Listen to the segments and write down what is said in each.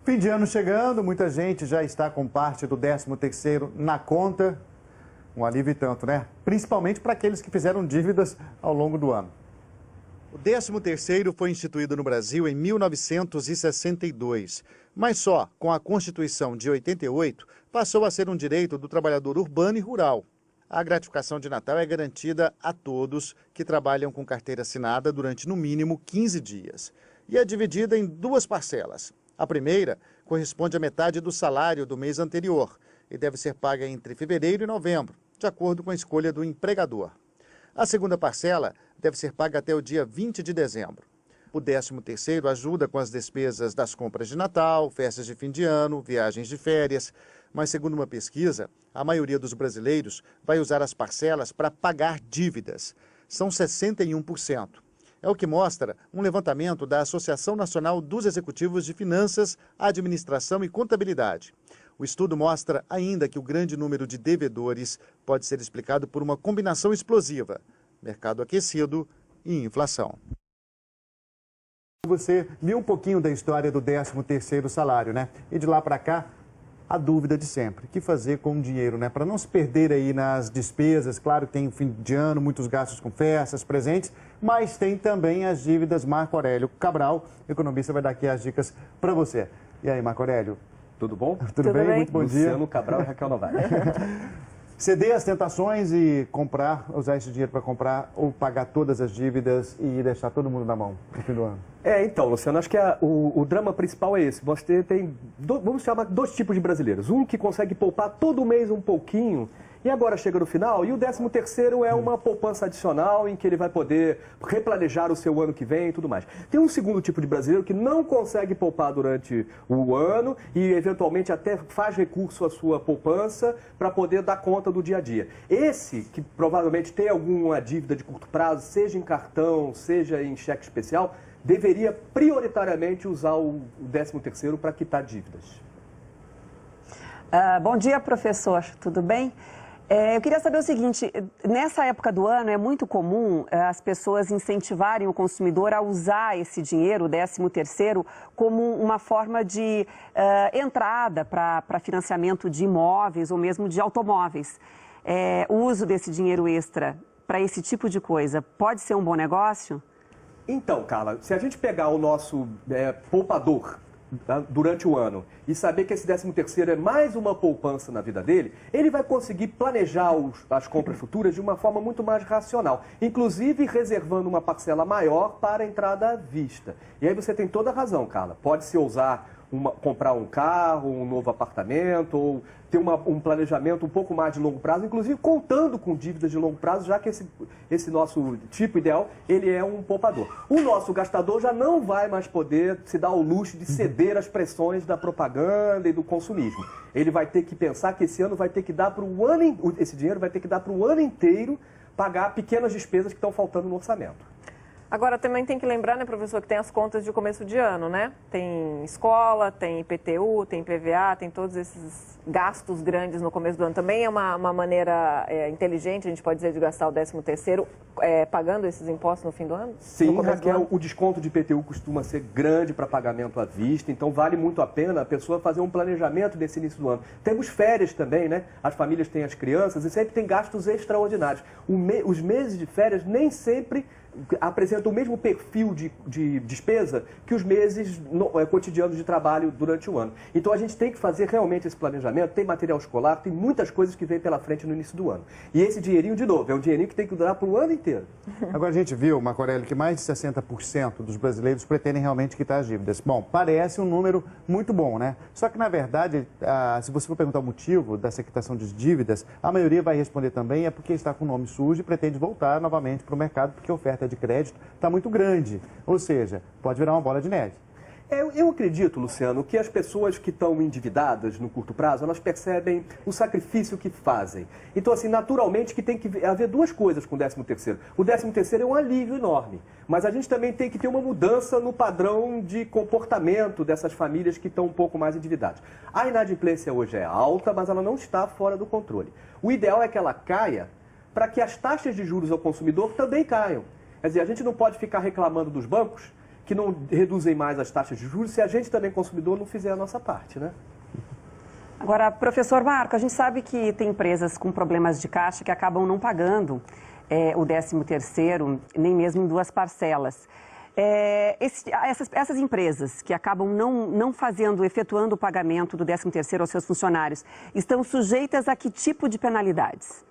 Fim de ano chegando, muita gente já está com parte do 13º na conta. Um alívio e tanto, né? Principalmente para aqueles que fizeram dívidas ao longo do ano. O 13º foi instituído no Brasil em 1962, mas só com a Constituição de 88 passou a ser um direito do trabalhador urbano e rural. A gratificação de Natal é garantida a todos que trabalham com carteira assinada durante no mínimo 15 dias e é dividida em duas parcelas. A primeira corresponde à metade do salário do mês anterior e deve ser paga entre fevereiro e novembro, de acordo com a escolha do empregador. A segunda parcela deve ser paga até o dia 20 de dezembro. O 13º ajuda com as despesas das compras de Natal, festas de fim de ano, viagens de férias, mas segundo uma pesquisa, a maioria dos brasileiros vai usar as parcelas para pagar dívidas. São 61%. É o que mostra um levantamento da Associação Nacional dos Executivos de Finanças, Administração e Contabilidade. O estudo mostra ainda que o grande número de devedores pode ser explicado por uma combinação explosiva: mercado aquecido e inflação. Você viu um pouquinho da história do 13º salário, né? E de lá para cá, a dúvida de sempre: o que fazer com o dinheiro, né? Para não se perder aí nas despesas. Claro que tem fim de ano, muitos gastos com festas, presentes, mas tem também as dívidas. Marco Aurélio Cabral, economista, vai dar aqui as dicas para você. E aí, Marco Aurélio? Tudo bom? Tudo bem? Muito bom dia. Luciano Cabral e Raquel Novaes. Ceder às tentações e comprar, usar esse dinheiro para comprar ou pagar todas as dívidas e deixar todo mundo na mão no fim do ano. Então, Luciano, acho que o drama principal é esse. Você tem, vamos chamar, dois tipos de brasileiros. Um que consegue poupar todo mês um pouquinho e agora chega no final, e o 13º é uma poupança adicional em que ele vai poder replanejar o seu ano que vem e tudo mais. Tem um segundo tipo de brasileiro que não consegue poupar durante o ano e eventualmente até faz recurso à sua poupança para poder dar conta do dia a dia. Esse, que provavelmente tem alguma dívida de curto prazo, seja em cartão, seja em cheque especial, deveria prioritariamente usar o 13º para quitar dívidas. Bom dia, professor. Tudo bem? Eu queria saber o seguinte: nessa época do ano é muito comum as pessoas incentivarem o consumidor a usar esse dinheiro, o 13º, como uma forma de entrada para financiamento de imóveis ou mesmo de automóveis. O uso desse dinheiro extra para esse tipo de coisa pode ser um bom negócio? Então, Carla, se a gente pegar o nosso poupador durante o ano e saber que esse 13º é mais uma poupança na vida dele, ele vai conseguir planejar as compras futuras de uma forma muito mais racional, inclusive reservando uma parcela maior para a entrada à vista. E aí você tem toda a razão, Carla. Pode-se usar comprar um carro, um novo apartamento, ou ter um planejamento um pouco mais de longo prazo, inclusive contando com dívidas de longo prazo, já que esse nosso tipo ideal, ele é um poupador. O nosso gastador já não vai mais poder se dar o luxo de ceder às pressões da propaganda e do consumismo. Ele vai ter que pensar que esse ano vai ter que dar para o ano, esse dinheiro vai ter que dar para o ano inteiro pagar pequenas despesas que estão faltando no orçamento. Agora, também tem que lembrar, né, professor, que tem as contas de começo de ano, né? Tem escola, tem IPTU, tem PVA, tem todos esses gastos grandes no começo do ano. Também é uma maneira inteligente, a gente pode dizer, de gastar o 13º pagando esses impostos no fim do ano? Sim, Raquel, o desconto de IPTU costuma ser grande para pagamento à vista, então vale muito a pena a pessoa fazer um planejamento nesse início do ano. Temos férias também, né? As famílias têm as crianças e sempre tem gastos extraordinários. Os meses de férias nem sempre apresentam o mesmo perfil de despesa que os meses cotidianos de trabalho durante o ano. Então a gente tem que fazer realmente esse planejamento, tem material escolar, tem muitas coisas que vêm pela frente no início do ano. E esse dinheirinho, de novo, é um dinheirinho que tem que durar para o ano inteiro. Agora a gente viu, Marco Aurélio, que mais de 60% dos brasileiros pretendem realmente quitar as dívidas. Bom, parece um número muito bom, né? Só que, na verdade, se você for perguntar o motivo dessa quitação de dívidas, a maioria vai responder também porque está com o nome sujo e pretende voltar novamente para o mercado porque a oferta de crédito está muito grande, ou seja, pode virar uma bola de neve. Eu acredito, Luciano, que as pessoas que estão endividadas no curto prazo, elas percebem o sacrifício que fazem. Então, assim, naturalmente que tem que haver duas coisas com o 13º. O 13º é um alívio enorme, mas a gente também tem que ter uma mudança no padrão de comportamento dessas famílias que estão um pouco mais endividadas. A inadimplência hoje é alta, mas ela não está fora do controle. O ideal é que ela caia para que as taxas de juros ao consumidor também caiam. Quer dizer, a gente não pode ficar reclamando dos bancos que não reduzem mais as taxas de juros se a gente também, consumidor, não fizer a nossa parte, né? Agora, professor Marco, a gente sabe que tem empresas com problemas de caixa que acabam não pagando o 13º, nem mesmo em 2 parcelas. Essas empresas que acabam não efetuando o pagamento do 13º aos seus funcionários, estão sujeitas a que tipo de penalidades?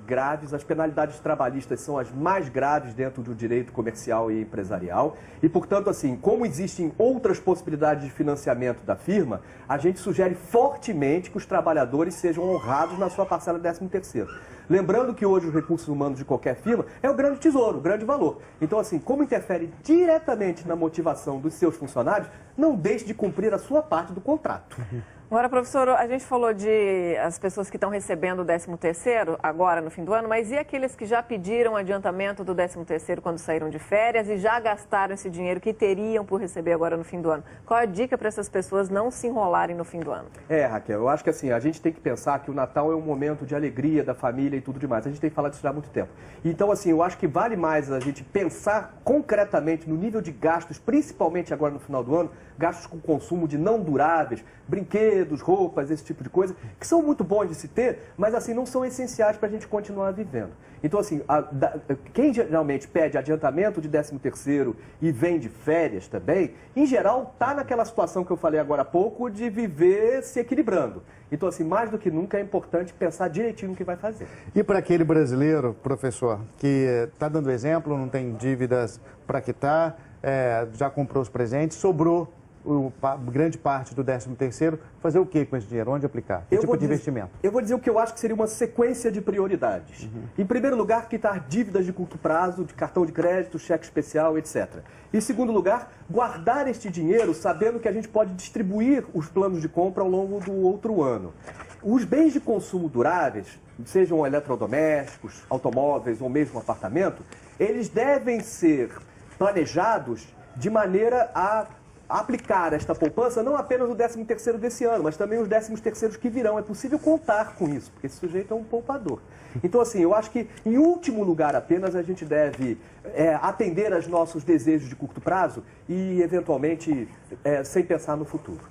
Graves, as penalidades trabalhistas são as mais graves dentro do direito comercial e empresarial e, portanto, assim, como existem outras possibilidades de financiamento da firma, a gente sugere fortemente que os trabalhadores sejam honrados na sua parcela 13º. Lembrando que hoje os recursos humanos de qualquer firma é o grande tesouro, o grande valor. Então, assim, como interfere diretamente na motivação dos seus funcionários, não deixe de cumprir a sua parte do contrato. Agora, professor, a gente falou de as pessoas que estão recebendo o 13º agora no fim do ano, mas e aqueles que já pediram adiantamento do 13º quando saíram de férias e já gastaram esse dinheiro que teriam por receber agora no fim do ano? Qual a dica para essas pessoas não se enrolarem no fim do ano? Raquel, eu acho que assim, a gente tem que pensar que o Natal é um momento de alegria da família e tudo demais. A gente tem falado disso já há muito tempo. Então, assim, eu acho que vale mais a gente pensar concretamente no nível de gastos, principalmente agora no final do ano, gastos com consumo de não duráveis, brinquedos, roupas, esse tipo de coisa, que são muito bons de se ter, mas assim, não são essenciais para a gente continuar vivendo. Então, assim, quem geralmente pede adiantamento de 13º e vem de férias também, em geral, está naquela situação que eu falei agora há pouco de viver se equilibrando. Então, assim, mais do que nunca é importante pensar direitinho no que vai fazer. E para aquele brasileiro, professor, que está dando exemplo, não tem dívidas para quitar, já comprou os presentes, sobrou grande parte do 13º, fazer o que com esse dinheiro? Onde aplicar? Que tipo de investimento? Eu vou dizer o que eu acho que seria uma sequência de prioridades. Em primeiro lugar, quitar dívidas de curto prazo, de cartão de crédito, cheque especial, etc. Em segundo lugar, guardar este dinheiro sabendo que a gente pode distribuir os planos de compra ao longo do outro ano. Os bens de consumo duráveis, sejam eletrodomésticos, automóveis ou mesmo apartamento, eles devem ser planejados de maneira a aplicar esta poupança não apenas no 13º desse ano, mas também os 13º que virão. É possível contar com isso, porque esse sujeito é um poupador. Então, assim, eu acho que, em último lugar apenas, a gente deve atender aos nossos desejos de curto prazo e, eventualmente, sem pensar no futuro.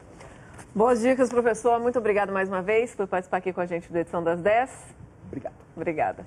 Boas dicas, professor. Muito obrigado mais uma vez por participar aqui com a gente da edição das 10. Obrigado. Obrigada.